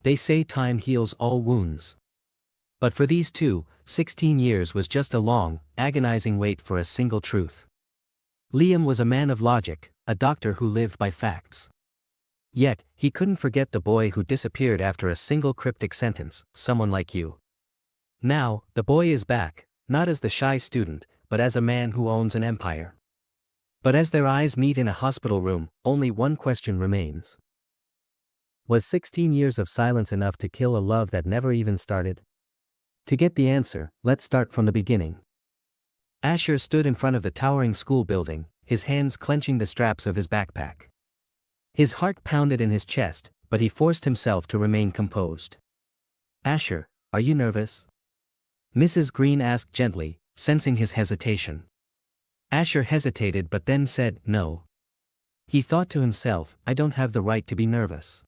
They say time heals all wounds. But for these two, 16 years was just a long, agonizing wait for a single truth. Liam was a man of logic, a doctor who lived by facts. Yet, he couldn't forget the boy who disappeared after a single cryptic sentence, someone like you. Now, the boy is back, not as the shy student, but as a man who owns an empire. But as their eyes meet in a hospital room, only one question remains. Was 16 years of silence enough to kill a love that never even started? To get the answer, let's start from the beginning. Asher stood in front of the towering school building, his hands clenching the straps of his backpack. His heart pounded in his chest, but he forced himself to remain composed. Asher, are you nervous? Mrs. Green asked gently, sensing his hesitation. Asher hesitated but then said, no. He thought to himself, I don't have the right to be nervous.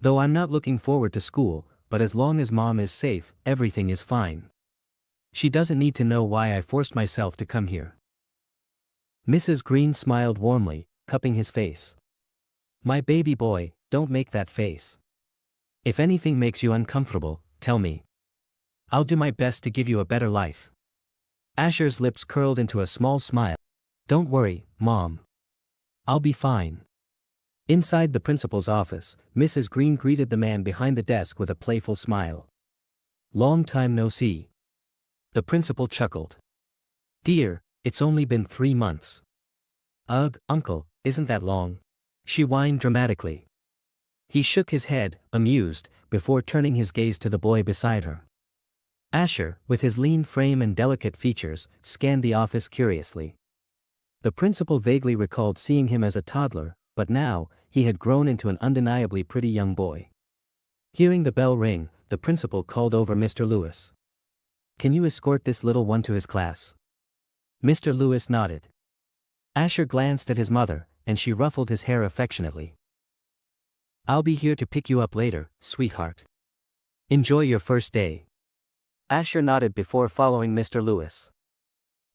Though I'm not looking forward to school, but as long as Mom is safe, everything is fine. She doesn't need to know why I forced myself to come here. Mrs. Green smiled warmly, cupping his face. My baby boy, don't make that face. If anything makes you uncomfortable, tell me. I'll do my best to give you a better life. Asher's lips curled into a small smile. Don't worry, Mom. I'll be fine. Inside the principal's office, Mrs. Green greeted the man behind the desk with a playful smile. Long time no see. The principal chuckled. Dear, it's only been 3 months. Ugh, uncle, isn't that long? She whined dramatically. He shook his head, amused, before turning his gaze to the boy beside her. Asher, with his lean frame and delicate features, scanned the office curiously. The principal vaguely recalled seeing him as a toddler, but now, he had grown into an undeniably pretty young boy. Hearing the bell ring, the principal called over Mr. Lewis. Can you escort this little one to his class? Mr. Lewis nodded. Asher glanced at his mother, and she ruffled his hair affectionately. I'll be here to pick you up later, sweetheart. Enjoy your first day. Asher nodded before following Mr. Lewis.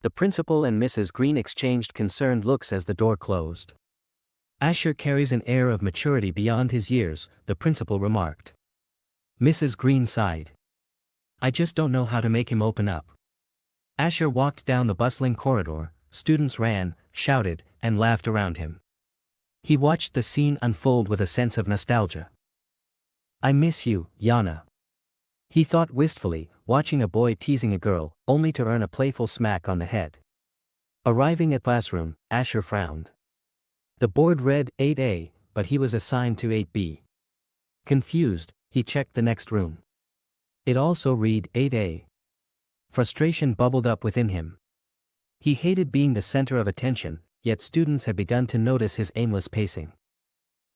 The principal and Mrs. Green exchanged concerned looks as the door closed. Asher carries an air of maturity beyond his years, the principal remarked. Mrs. Green sighed. I just don't know how to make him open up. Asher walked down the bustling corridor, students ran, shouted, and laughed around him. He watched the scene unfold with a sense of nostalgia. I miss you, Yana. He thought wistfully, watching a boy teasing a girl, only to earn a playful smack on the head. Arriving at classroom, Asher frowned. The board read 8A, but he was assigned to 8B. Confused, he checked the next room. It also read 8A. Frustration bubbled up within him. He hated being the center of attention, yet students had begun to notice his aimless pacing.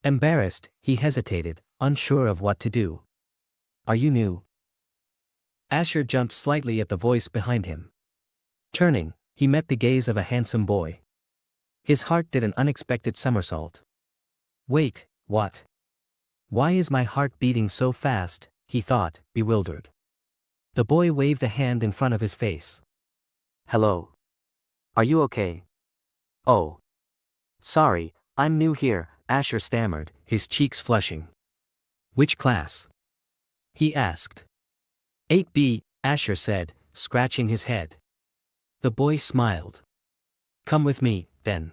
Embarrassed, he hesitated, unsure of what to do. Are you new? Asher jumped slightly at the voice behind him. Turning, he met the gaze of a handsome boy. His heart did an unexpected somersault. Wait, what? Why is my heart beating so fast? He thought, bewildered. The boy waved a hand in front of his face. Hello. Are you okay? Oh. Sorry, I'm new here, Asher stammered, his cheeks flushing. Which class? He asked. 8B, Asher said, scratching his head. The boy smiled. Come with me, then.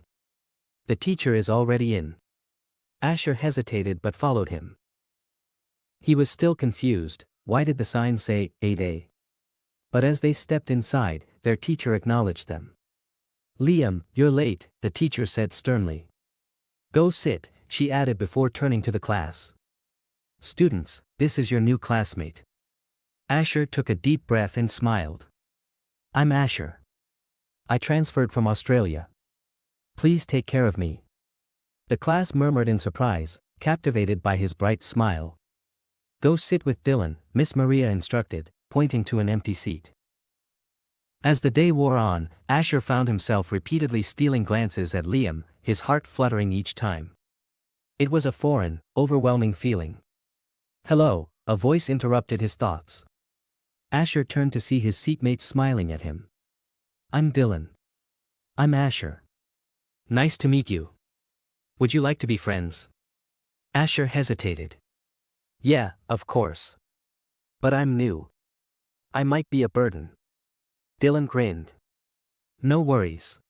The teacher is already in. Asher hesitated but followed him. He was still confused, why did the sign say 8A? But as they stepped inside, their teacher acknowledged them. Liam, you're late, the teacher said sternly. Go sit, she added before turning to the class. Students, this is your new classmate. Asher took a deep breath and smiled. I'm Asher. I transferred from Australia. Please take care of me. The class murmured in surprise, captivated by his bright smile. Go sit with Dylan, Miss Maria instructed, pointing to an empty seat. As the day wore on, Asher found himself repeatedly stealing glances at Liam, his heart fluttering each time. It was a foreign, overwhelming feeling. Hello, a voice interrupted his thoughts. Asher turned to see his seatmate smiling at him. I'm Dylan. I'm Asher. Nice to meet you. Would you like to be friends? Asher hesitated. Yeah, of course. But I'm new. I might be a burden. Dylan grinned. No worries.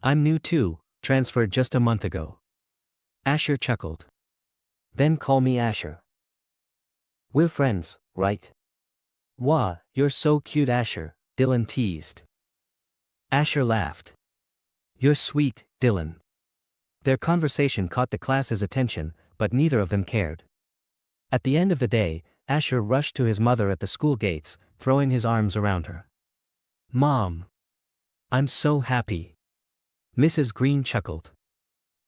I'm new too, transferred just a month ago. Asher chuckled. Then call me Asher. We're friends, right? Wah, you're so cute, Asher, Dylan teased. Asher laughed. You're sweet, Dylan. Their conversation caught the class's attention, but neither of them cared. At the end of the day, Asher rushed to his mother at the school gates, throwing his arms around her. Mom! I'm so happy. Mrs. Green chuckled.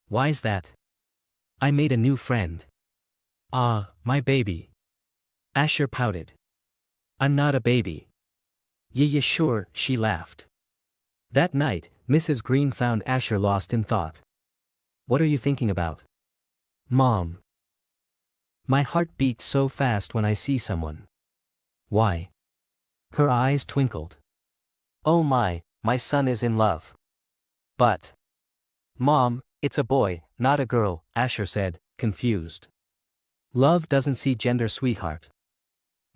Why's that? I made a new friend. Ah, my baby. Asher pouted. I'm not a baby. Yeah, sure, she laughed. That night, Mrs. Green found Asher lost in thought. What are you thinking about? Mom. My heart beats so fast when I see someone. Why? Her eyes twinkled. Oh my son is in love. But. Mom, it's a boy, not a girl, Asher said, confused. Love doesn't see gender, sweetheart.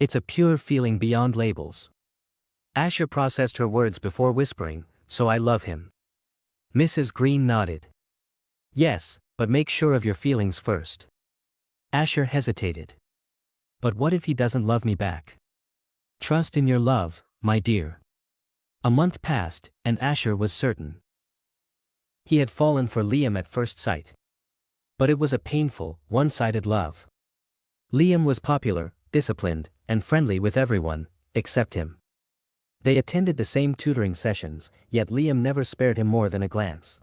It's a pure feeling beyond labels. Asher processed her words before whispering, so I love him. Mrs. Green nodded. Yes, but make sure of your feelings first. Asher hesitated. But what if he doesn't love me back? Trust in your love, my dear. A month passed, and Asher was certain. He had fallen for Liam at first sight. But it was a painful, one-sided love. Liam was popular, disciplined, and friendly with everyone, except him. They attended the same tutoring sessions, yet Liam never spared him more than a glance.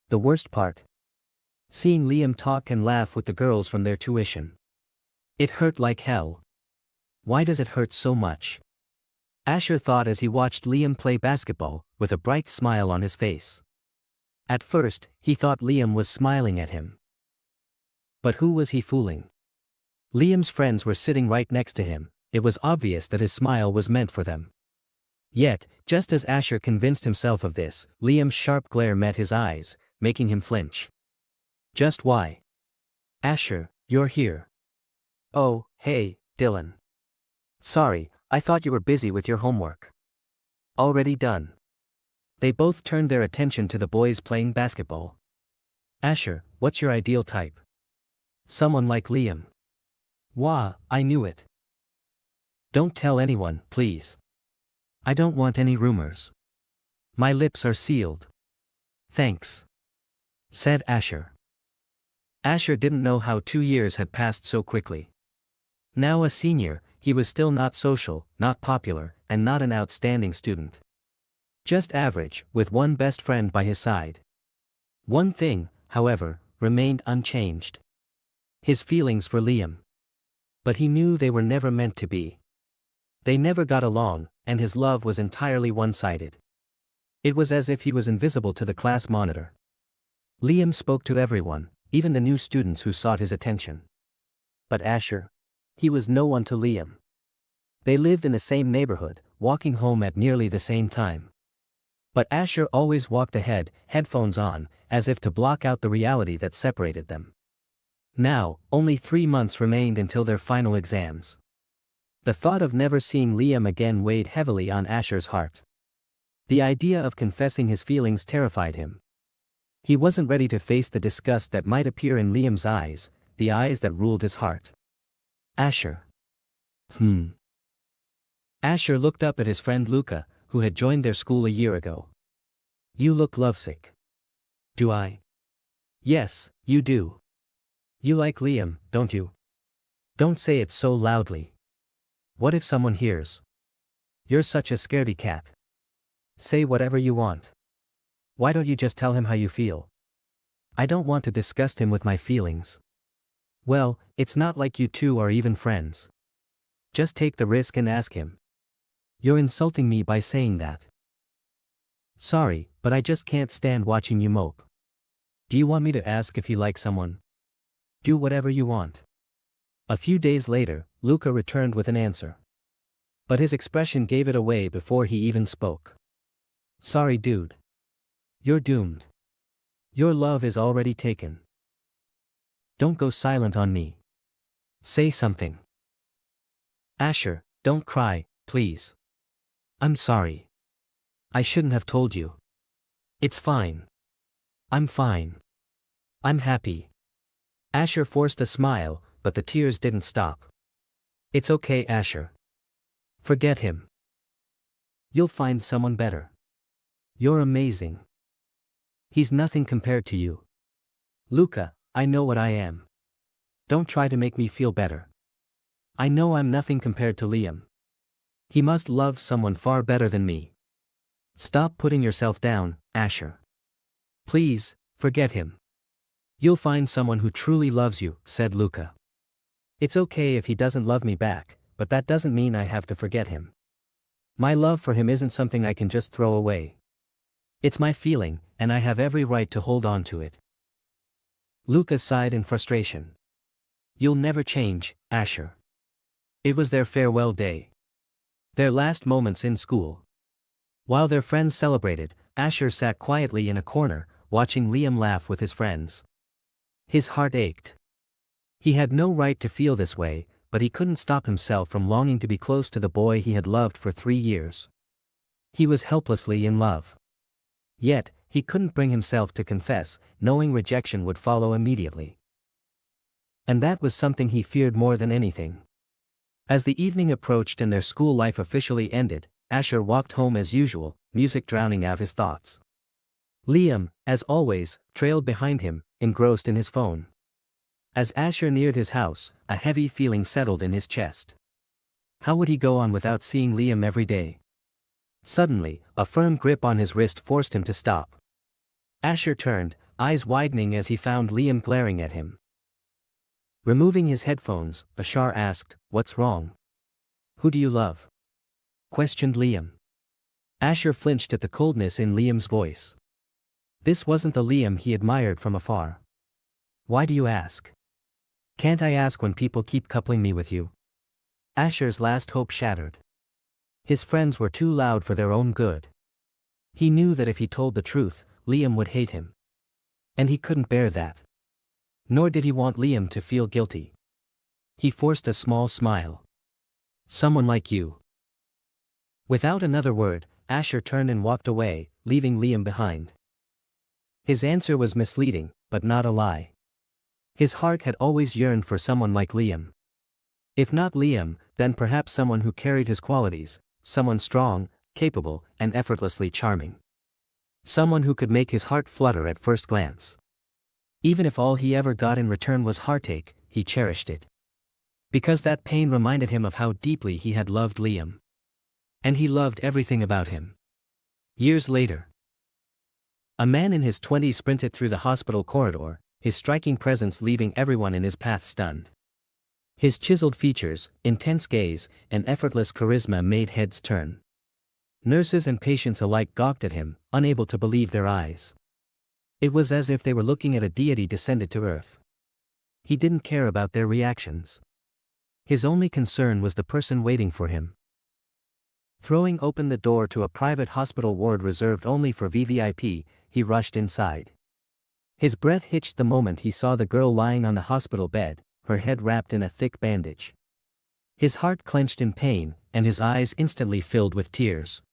The worst part? Seeing Liam talk and laugh with the girls from their tuition. It hurt like hell. Why does it hurt so much? Asher thought as he watched Liam play basketball, with a bright smile on his face. At first, he thought Liam was smiling at him. But who was he fooling? Liam's friends were sitting right next to him. It was obvious that his smile was meant for them. Yet, just as Asher convinced himself of this, Liam's sharp glare met his eyes, making him flinch. Just why? Asher, you're here. Oh, hey, Dylan. Sorry, I thought you were busy with your homework. Already done. They both turned their attention to the boys playing basketball. Asher, what's your ideal type? Someone like Liam. Wah, I knew it. Don't tell anyone, please. I don't want any rumors. My lips are sealed. Thanks. Said Asher. Asher didn't know how 2 years had passed so quickly. Now a senior, he was still not social, not popular, and not an outstanding student. Just average, with one best friend by his side. One thing, however, remained unchanged. His feelings for Liam. But he knew they were never meant to be. They never got along, and his love was entirely one-sided. It was as if he was invisible to the class monitor. Liam spoke to everyone, even the new students who sought his attention. But Asher? He was no one to Liam. They lived in the same neighborhood, walking home at nearly the same time. But Asher always walked ahead, headphones on, as if to block out the reality that separated them. Now, only 3 months remained until their final exams. The thought of never seeing Liam again weighed heavily on Asher's heart. The idea of confessing his feelings terrified him. He wasn't ready to face the disgust that might appear in Liam's eyes, the eyes that ruled his heart. Asher. Asher looked up at his friend Luca, who had joined their school a year ago. You look lovesick. Do I? Yes, you do. You like Liam, don't you? Don't say it so loudly. What if someone hears? You're such a scaredy cat. Say whatever you want. Why don't you just tell him how you feel? I don't want to disgust him with my feelings. Well, it's not like you two are even friends. Just take the risk and ask him. You're insulting me by saying that. Sorry, but I just can't stand watching you mope. Do you want me to ask if he likes someone? Do whatever you want. A few days later, Luca returned with an answer. But his expression gave it away before he even spoke. Sorry, dude. You're doomed. Your love is already taken. Don't go silent on me. Say something. Asher, don't cry, please. I'm sorry. I shouldn't have told you. It's fine. I'm fine. I'm happy. Asher forced a smile, but the tears didn't stop. It's okay, Asher. Forget him. You'll find someone better. You're amazing. He's nothing compared to you. Luca, I know what I am. Don't try to make me feel better. I know I'm nothing compared to Liam. He must love someone far better than me. Stop putting yourself down, Asher. Please, forget him. You'll find someone who truly loves you, said Luca. It's okay if he doesn't love me back, but that doesn't mean I have to forget him. My love for him isn't something I can just throw away. It's my feeling, and I have every right to hold on to it. Luca sighed in frustration. You'll never change, Asher. It was their farewell day. Their last moments in school. While their friends celebrated, Asher sat quietly in a corner, watching Liam laugh with his friends. His heart ached. He had no right to feel this way, but he couldn't stop himself from longing to be close to the boy he had loved for 3 years. He was helplessly in love. Yet, he couldn't bring himself to confess, knowing rejection would follow immediately. And that was something he feared more than anything. As the evening approached and their school life officially ended, Asher walked home as usual, music drowning out his thoughts. Liam, as always, trailed behind him, engrossed in his phone. As Asher neared his house, a heavy feeling settled in his chest. How would he go on without seeing Liam every day? Suddenly, a firm grip on his wrist forced him to stop. Asher turned, eyes widening as he found Liam glaring at him. Removing his headphones, Asher asked, "What's wrong? Who do you love?" questioned Liam. Asher flinched at the coldness in Liam's voice. This wasn't the Liam he admired from afar. "Why do you ask? Can't I ask when people keep coupling me with you?" Asher's last hope shattered. His friends were too loud for their own good. He knew that if he told the truth, Liam would hate him. And he couldn't bear that. Nor did he want Liam to feel guilty. He forced a small smile. "Someone like you." Without another word, Asher turned and walked away, leaving Liam behind. His answer was misleading, but not a lie. His heart had always yearned for someone like Liam. If not Liam, then perhaps someone who carried his qualities, someone strong, capable, and effortlessly charming. Someone who could make his heart flutter at first glance. Even if all he ever got in return was heartache, he cherished it. Because that pain reminded him of how deeply he had loved Liam. And he loved everything about him. Years later, a man in his 20s sprinted through the hospital corridor, his striking presence leaving everyone in his path stunned. His chiseled features, intense gaze, and effortless charisma made heads turn. Nurses and patients alike gawked at him, unable to believe their eyes. It was as if they were looking at a deity descended to earth. He didn't care about their reactions. His only concern was the person waiting for him. Throwing open the door to a private hospital ward reserved only for VVIP, he rushed inside. His breath hitched the moment he saw the girl lying on the hospital bed, her head wrapped in a thick bandage. His heart clenched in pain, and his eyes instantly filled with tears.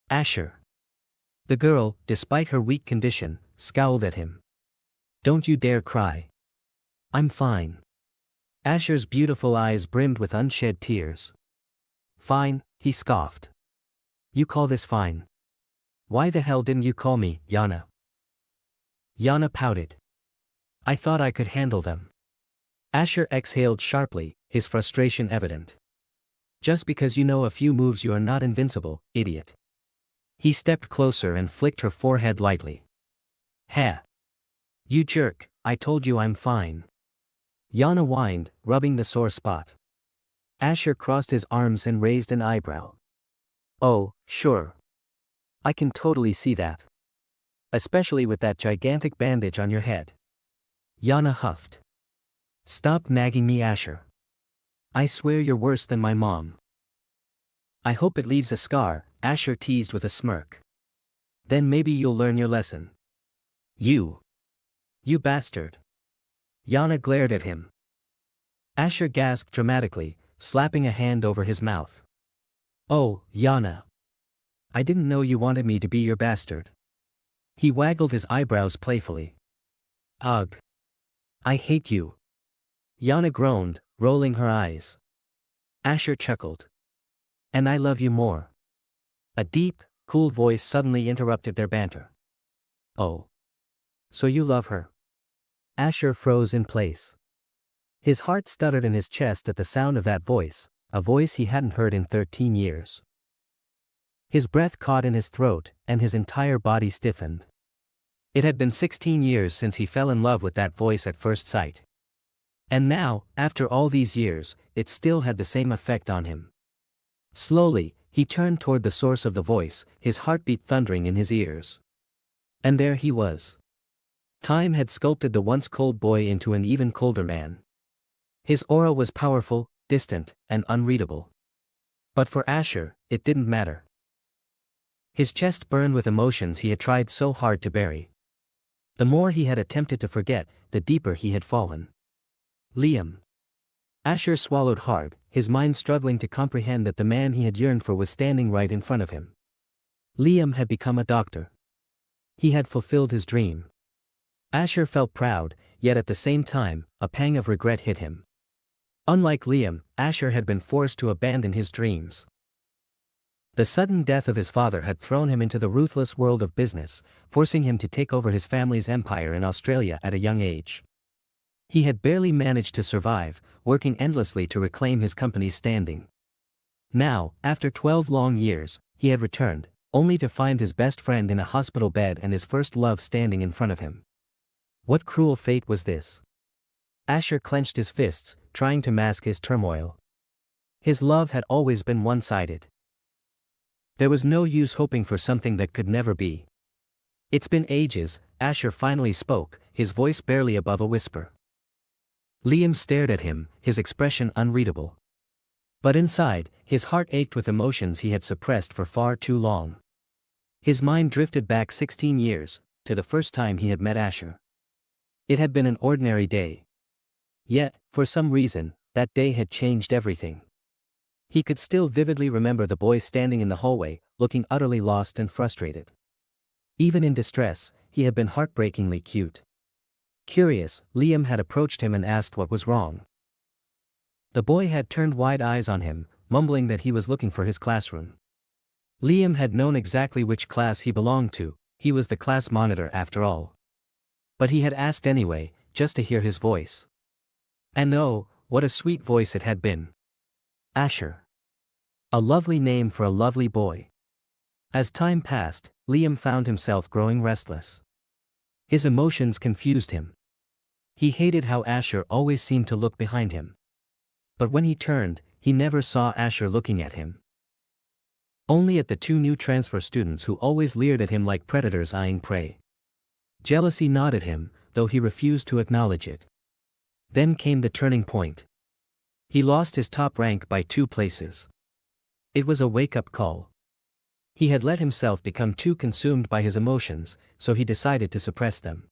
"Asher." The girl, despite her weak condition, scowled at him. "Don't you dare cry. I'm fine." Asher's beautiful eyes brimmed with unshed tears. "Fine," he scoffed. "You call this fine? Why the hell didn't you call me, Yana?" Yana pouted. "I thought I could handle them." Asher exhaled sharply, his frustration evident. "Just because you know a few moves you are not invincible, idiot." He stepped closer and flicked her forehead lightly. "Ha! You jerk, I told you I'm fine." Yana whined, rubbing the sore spot. Asher crossed his arms and raised an eyebrow. "Oh, sure. I can totally see that. Especially with that gigantic bandage on your head." Yana huffed. "Stop nagging me, Asher. I swear you're worse than my mom." "I hope it leaves a scar," Asher teased with a smirk. "Then maybe you'll learn your lesson." You bastard." Yana glared at him. Asher gasped dramatically, slapping a hand over his mouth. Oh, Yana. I didn't know you wanted me to be your bastard. He waggled his eyebrows playfully. Ugh. I hate you. Yana groaned, rolling her eyes. Asher chuckled. And I love you more. A deep, cool voice suddenly interrupted their banter. Oh. So you love her? Asher froze in place. His heart stuttered in his chest at the sound of that voice, a voice he hadn't heard in 13 years. His breath caught in his throat, and his entire body stiffened. It had been 16 years since he fell in love with that voice at first sight. And now, after all these years, it still had the same effect on him. Slowly, he turned toward the source of the voice, his heartbeat thundering in his ears. And there he was. Time had sculpted the once cold boy into an even colder man. His aura was powerful, distant, and unreadable. But for Asher, it didn't matter. His chest burned with emotions he had tried so hard to bury. The more he had attempted to forget, the deeper he had fallen. Liam. Asher swallowed hard, his mind struggling to comprehend that the man he had yearned for was standing right in front of him. Liam had become a doctor. He had fulfilled his dream. Asher felt proud, yet at the same time, a pang of regret hit him. Unlike Liam, Asher had been forced to abandon his dreams. The sudden death of his father had thrown him into the ruthless world of business, forcing him to take over his family's empire in Australia at a young age. He had barely managed to survive, working endlessly to reclaim his company's standing. Now, after 12 long years, he had returned, only to find his best friend in a hospital bed and his first love standing in front of him. What cruel fate was this? Asher clenched his fists, trying to mask his turmoil. His love had always been one-sided. There was no use hoping for something that could never be. It's been ages, Asher finally spoke, his voice barely above a whisper. Liam stared at him, his expression unreadable. But inside, his heart ached with emotions he had suppressed for far too long. His mind drifted back 16 years, to the first time he had met Asher. It had been an ordinary day. Yet, for some reason, that day had changed everything. He could still vividly remember the boy standing in the hallway, looking utterly lost and frustrated. Even in distress, he had been heartbreakingly cute. Curious, Liam had approached him and asked what was wrong. The boy had turned wide eyes on him, mumbling that he was looking for his classroom. Liam had known exactly which class he belonged to, he was the class monitor after all. But he had asked anyway, just to hear his voice. And oh, what a sweet voice it had been. Asher. A lovely name for a lovely boy. As time passed, Liam found himself growing restless. His emotions confused him. He hated how Asher always seemed to look behind him. But when he turned, he never saw Asher looking at him. Only at the two new transfer students who always leered at him like predators eyeing prey. Jealousy gnawed at him, though he refused to acknowledge it. Then came the turning point. He lost his top rank by 2 places. It was a wake-up call. He had let himself become too consumed by his emotions, so he decided to suppress them.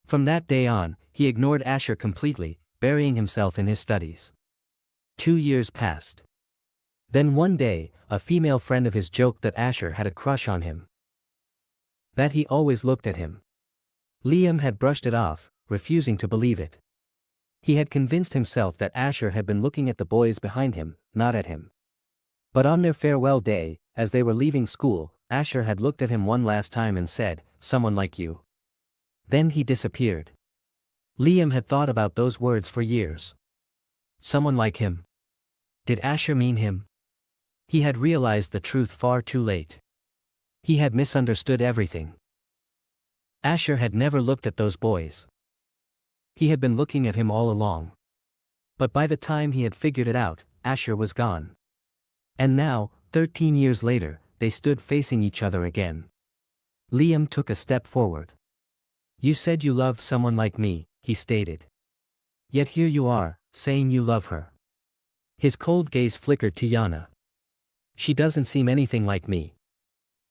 From that day on, he ignored Asher completely, burying himself in his studies. 2 years passed. Then one day, a female friend of his joked that Asher had a crush on him. That he always looked at him. Liam had brushed it off, refusing to believe it. He had convinced himself that Asher had been looking at the boys behind him, not at him. But on their farewell day, as they were leaving school, Asher had looked at him one last time and said, "Someone like you." Then he disappeared. Liam had thought about those words for years. Someone like him. Did Asher mean him? He had realized the truth far too late. He had misunderstood everything. Asher had never looked at those boys. He had been looking at him all along. But by the time he had figured it out, Asher was gone. And now, 13 years later, they stood facing each other again. Liam took a step forward. "You said you loved someone like me," he stated. "Yet here you are, saying you love her." His cold gaze flickered to Yana. "She doesn't seem anything like me.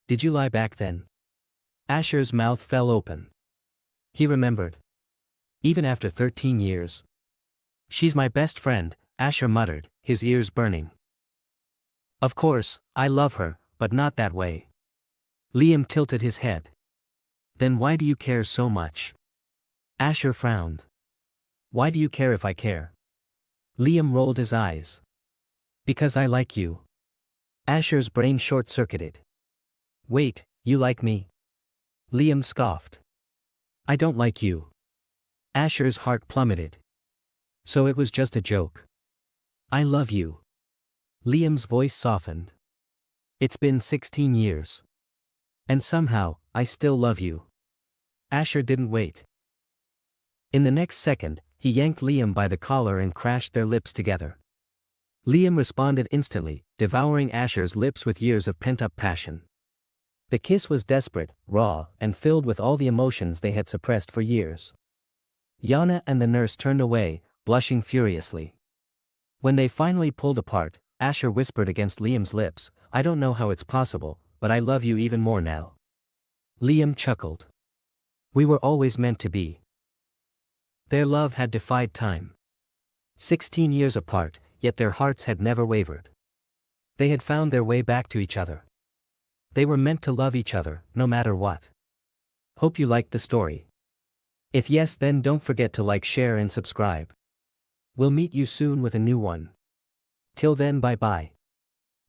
Did you lie back then?" Asher's mouth fell open. He remembered. Even after 13 years. She's my best friend, Asher muttered, his ears burning. Of course, I love her, but not that way. Liam tilted his head. Then why do you care so much? Asher frowned. Why do you care if I care? Liam rolled his eyes. Because I like you. Asher's brain short-circuited. Wait, you like me? Liam scoffed. I don't like you. Asher's heart plummeted. So it was just a joke. I love you. Liam's voice softened. It's been 16 years. And somehow, I still love you. Asher didn't wait. In the next second, he yanked Liam by the collar and crashed their lips together. Liam responded instantly, devouring Asher's lips with years of pent-up passion. The kiss was desperate, raw, and filled with all the emotions they had suppressed for years. Yana and the nurse turned away, blushing furiously. When they finally pulled apart, Asher whispered against Liam's lips, I don't know how it's possible, but I love you even more now. Liam chuckled. We were always meant to be. Their love had defied time. 16 years apart, yet their hearts had never wavered. They had found their way back to each other. They were meant to love each other, no matter what. Hope you liked the story. If yes, then don't forget to like, share and subscribe. We'll meet you soon with a new one. Till then, bye-bye.